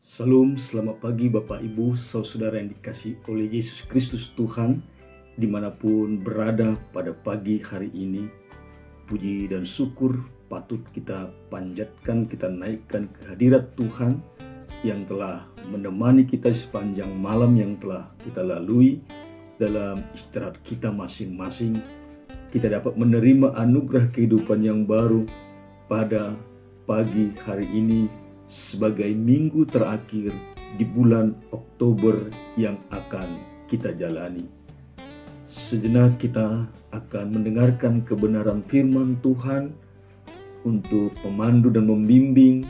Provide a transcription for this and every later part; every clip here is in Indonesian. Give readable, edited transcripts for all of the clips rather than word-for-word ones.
Salam, selamat pagi Bapak Ibu, saudara yang dikasihi oleh Yesus Kristus Tuhan, dimanapun berada pada pagi hari ini. Puji dan syukur patut kita panjatkan, kita naikkan kehadirat Tuhan yang telah menemani kita sepanjang malam yang telah kita lalui dalam istirahat kita masing-masing. Kita dapat menerima anugerah kehidupan yang baru pada pagi hari ini, sebagai minggu terakhir di bulan Oktober yang akan kita jalani. Sejenak kita akan mendengarkan kebenaran firman Tuhan untuk memandu dan membimbing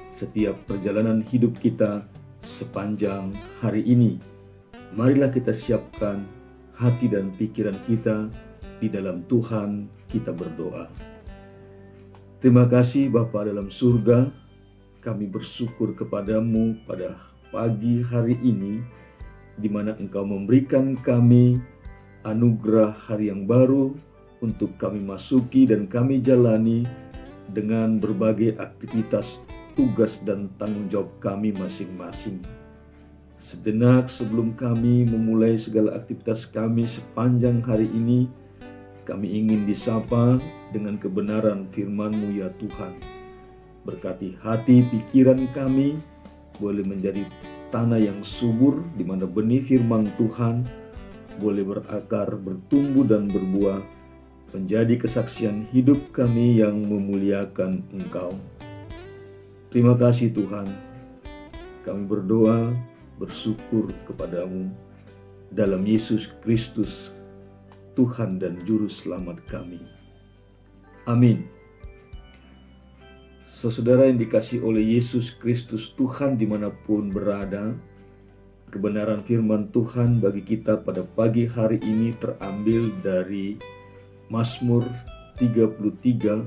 setiap perjalanan hidup kita sepanjang hari ini. Marilah kita siapkan hati dan pikiran kita di dalam Tuhan, kita berdoa. Terima kasih Bapa dalam surga, kami bersyukur kepadamu pada pagi hari ini, di mana Engkau memberikan kami anugerah hari yang baru untuk kami masuki dan kami jalani dengan berbagai aktivitas, tugas dan tanggung jawab kami masing-masing. Sejenak sebelum kami memulai segala aktivitas kami sepanjang hari ini, kami ingin disapa dengan kebenaran firman-Mu ya Tuhan. Berkati hati pikiran kami boleh menjadi tanah yang subur, di mana benih firman Tuhan boleh berakar, bertumbuh dan berbuah, menjadi kesaksian hidup kami yang memuliakan Engkau. Terima kasih Tuhan, kami berdoa bersyukur kepadamu dalam Yesus Kristus, Tuhan dan Juru Selamat kami. Amin. Saudara yang dikasihi oleh Yesus Kristus Tuhan dimanapun berada, kebenaran firman Tuhan bagi kita pada pagi hari ini terambil dari Mazmur 33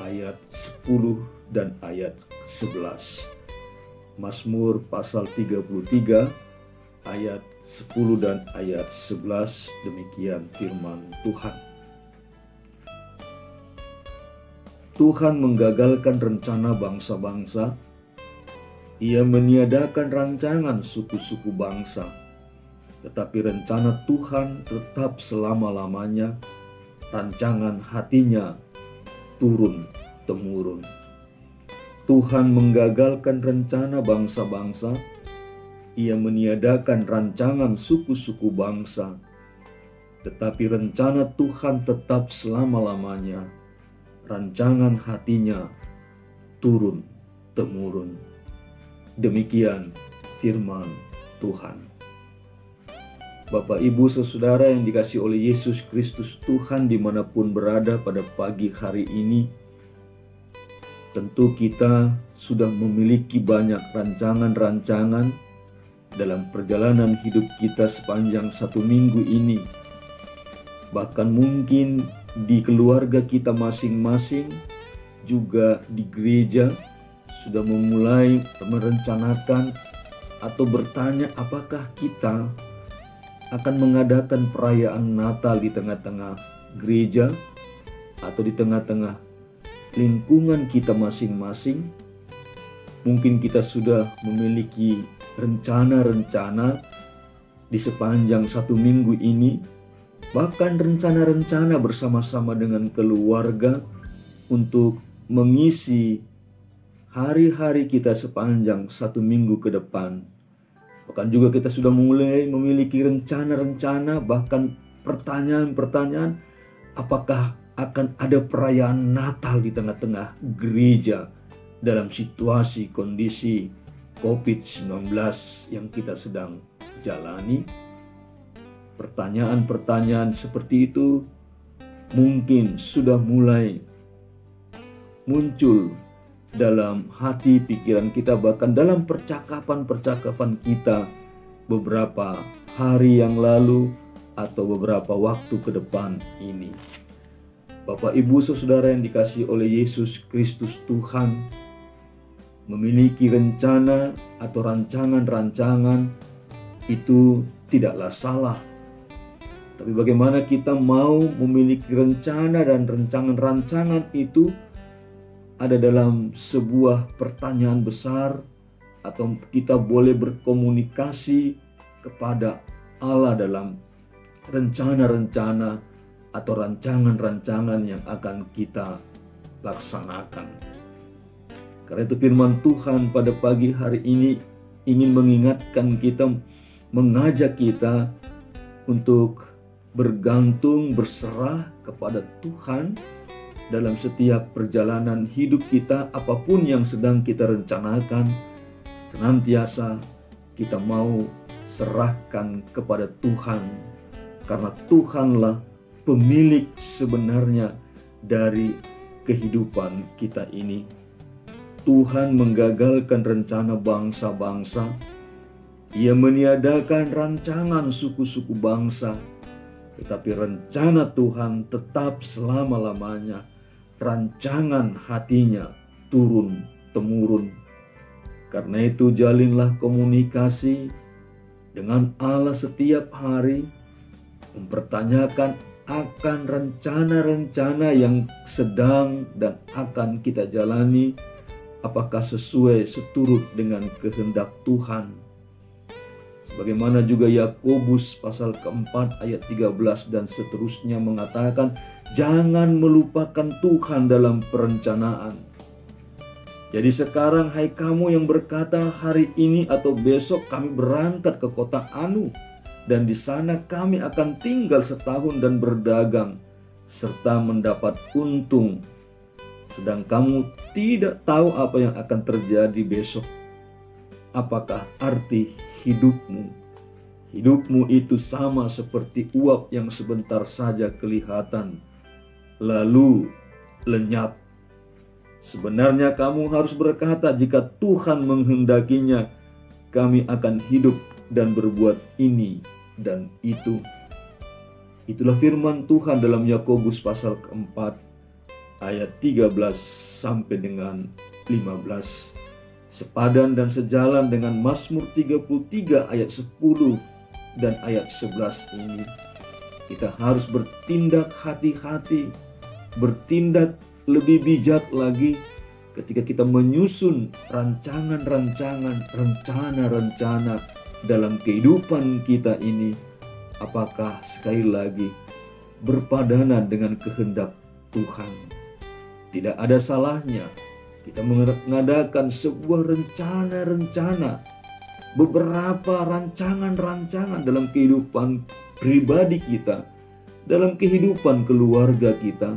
ayat 10 dan ayat 11. Mazmur pasal 33 ayat 10 dan ayat 11, demikian firman Tuhan. Tuhan menggagalkan rencana bangsa-bangsa, Ia meniadakan rancangan suku-suku bangsa, tetapi rencana Tuhan tetap selama-lamanya, rancangan hatinya turun-temurun. Tuhan menggagalkan rencana bangsa-bangsa, Ia meniadakan rancangan suku-suku bangsa, tetapi rencana Tuhan tetap selama-lamanya, rancangan hatinya turun-temurun. Demikian firman Tuhan. Bapak, Ibu, saudara yang dikasihi oleh Yesus Kristus Tuhan dimanapun berada pada pagi hari ini, tentu kita sudah memiliki banyak rancangan-rancangan dalam perjalanan hidup kita sepanjang satu minggu ini. Bahkan mungkin di keluarga kita masing-masing, juga di gereja, sudah memulai merencanakan atau bertanya apakah kita akan mengadakan perayaan Natal di tengah-tengah gereja atau di tengah-tengah lingkungan kita masing-masing. Mungkin kita sudah memiliki rencana-rencana di sepanjang satu minggu ini, bahkan rencana-rencana bersama-sama dengan keluarga untuk mengisi hari-hari kita sepanjang satu minggu ke depan. Bahkan juga kita sudah mulai memiliki rencana-rencana, bahkan pertanyaan-pertanyaan, apakah akan ada perayaan Natal di tengah-tengah gereja dalam situasi kondisi COVID-19 yang kita sedang jalani. Pertanyaan-pertanyaan seperti itu mungkin sudah mulai muncul dalam hati pikiran kita, bahkan dalam percakapan-percakapan kita beberapa hari yang lalu atau beberapa waktu ke depan ini. Bapak, Ibu, saudara yang dikasihi oleh Yesus Kristus Tuhan, memiliki rencana atau rancangan-rancangan itu tidaklah salah. Tapi bagaimana kita mau memiliki rencana dan rancangan-rancangan itu ada dalam sebuah pertanyaan besar atau kita boleh berkomunikasi kepada Allah dalam rencana-rencana atau rancangan-rancangan yang akan kita laksanakan. Karena itu firman Tuhan pada pagi hari ini ingin mengingatkan kita, mengajak kita untuk bergantung, berserah kepada Tuhan dalam setiap perjalanan hidup kita. Apapun yang sedang kita rencanakan, senantiasa kita mau serahkan kepada Tuhan, karena Tuhanlah pemilik sebenarnya dari kehidupan kita ini. Tuhan menggagalkan rencana bangsa-bangsa. Ia meniadakan rancangan suku-suku bangsa. Tetapi rencana Tuhan tetap selama-lamanya. Rancangan hatinya turun-temurun. Karena itu jalinlah komunikasi dengan Allah setiap hari. Mempertanyakan akan rencana-rencana yang sedang dan akan kita jalani, apakah sesuai seturut dengan kehendak Tuhan. Sebagaimana juga Yakobus pasal keempat ayat 13 dan seterusnya mengatakan, jangan melupakan Tuhan dalam perencanaan. Jadi sekarang hai kamu yang berkata, hari ini atau besok kami berangkat ke kota Anu, dan di sana kami akan tinggal setahun dan berdagang serta mendapat untung, sedang kamu tidak tahu apa yang akan terjadi besok. Apakah arti hidupmu? Hidupmu itu sama seperti uap yang sebentar saja kelihatan, lalu lenyap. Sebenarnya kamu harus berkata, jika Tuhan menghendakinya, kami akan hidup dan berbuat ini dan itu. Itulah firman Tuhan dalam Yakobus pasal keempat ayat 13 sampai dengan 15. Sepadan dan sejalan dengan Mazmur 33 ayat 10 dan ayat 11 ini. Kita harus bertindak hati-hati, bertindak lebih bijak lagi ketika kita menyusun rancangan-rancangan, rencana-rencana dalam kehidupan kita ini. Apakah sekali lagi berpadanan dengan kehendak Tuhan? Tidak ada salahnya kita mengadakan sebuah rencana-rencana, beberapa rancangan-rancangan dalam kehidupan pribadi kita, dalam kehidupan keluarga kita,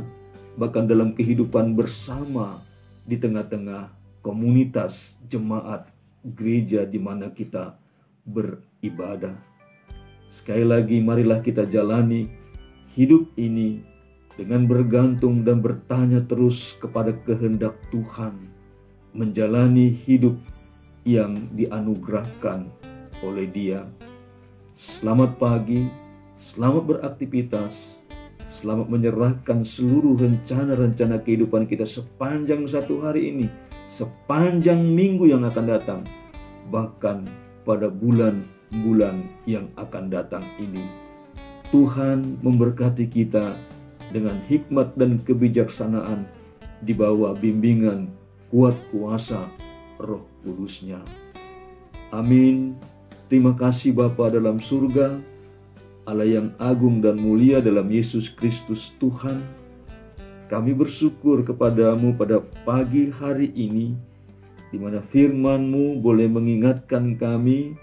bahkan dalam kehidupan bersama di tengah-tengah komunitas jemaat gereja di mana kita beribadah. Sekali lagi, marilah kita jalani hidup ini dengan bergantung dan bertanya terus kepada kehendak Tuhan, menjalani hidup yang dianugerahkan oleh Dia. Selamat pagi, selamat beraktivitas, selamat menyerahkan seluruh rencana-rencana kehidupan kita sepanjang satu hari ini, sepanjang minggu yang akan datang, bahkan pada bulan-bulan yang akan datang ini. Tuhan memberkati kita dengan hikmat dan kebijaksanaan di bawah bimbingan kuat kuasa Roh Kudus-Nya. Amin. Terima kasih Bapa dalam surga, Allah yang agung dan mulia dalam Yesus Kristus Tuhan. Kami bersyukur kepadamu pada pagi hari ini, di mana firman-Mu boleh mengingatkan kami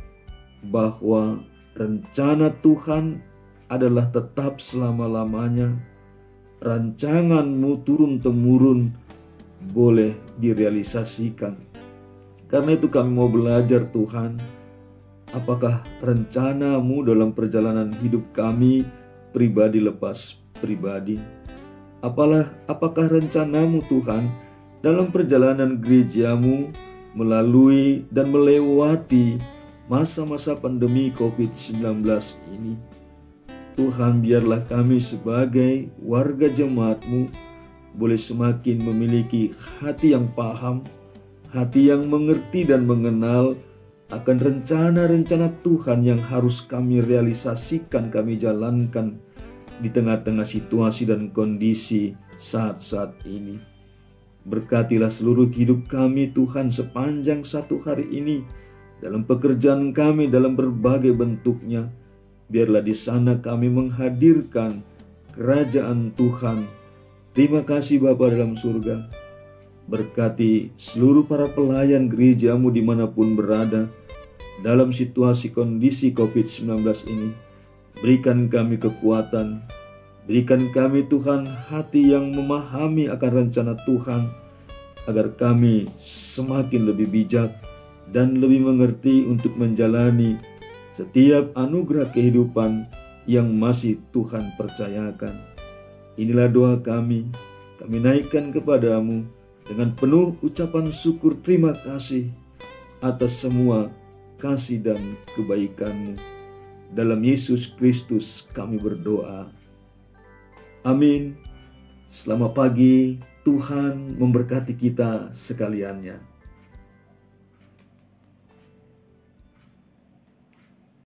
bahwa rencana Tuhan adalah tetap selama-lamanya. Rancangan-Mu turun-temurun boleh direalisasikan. Karena itu kami mau belajar Tuhan, apakah rencana-Mu dalam perjalanan hidup kami pribadi lepas pribadi? Apakah rencana-Mu Tuhan dalam perjalanan gereja-Mu melalui dan melewati masa-masa pandemi COVID-19 ini? Tuhan, biarlah kami sebagai warga jemaat-Mu boleh semakin memiliki hati yang paham, hati yang mengerti dan mengenal akan rencana-rencana Tuhan yang harus kami realisasikan, kami jalankan di tengah-tengah situasi dan kondisi saat-saat ini. Berkatilah seluruh hidup kami Tuhan sepanjang satu hari ini, dalam pekerjaan kami dalam berbagai bentuknya. Biarlah di sana kami menghadirkan kerajaan Tuhan. Terima kasih Bapa dalam surga. Berkati seluruh para pelayan gerejamu dimanapun berada dalam situasi kondisi COVID-19 ini. Berikan kami kekuatan, berikan kami Tuhan hati yang memahami akan rencana Tuhan, agar kami semakin lebih bijak dan lebih mengerti untuk menjalani setiap anugerah kehidupan yang masih Tuhan percayakan. Inilah doa kami naikkan kepadamu dengan penuh ucapan syukur terima kasih atas semua kasih dan kebaikan-Mu. Dalam Yesus Kristus kami berdoa. Amin. Selamat pagi, Tuhan memberkati kita sekaliannya.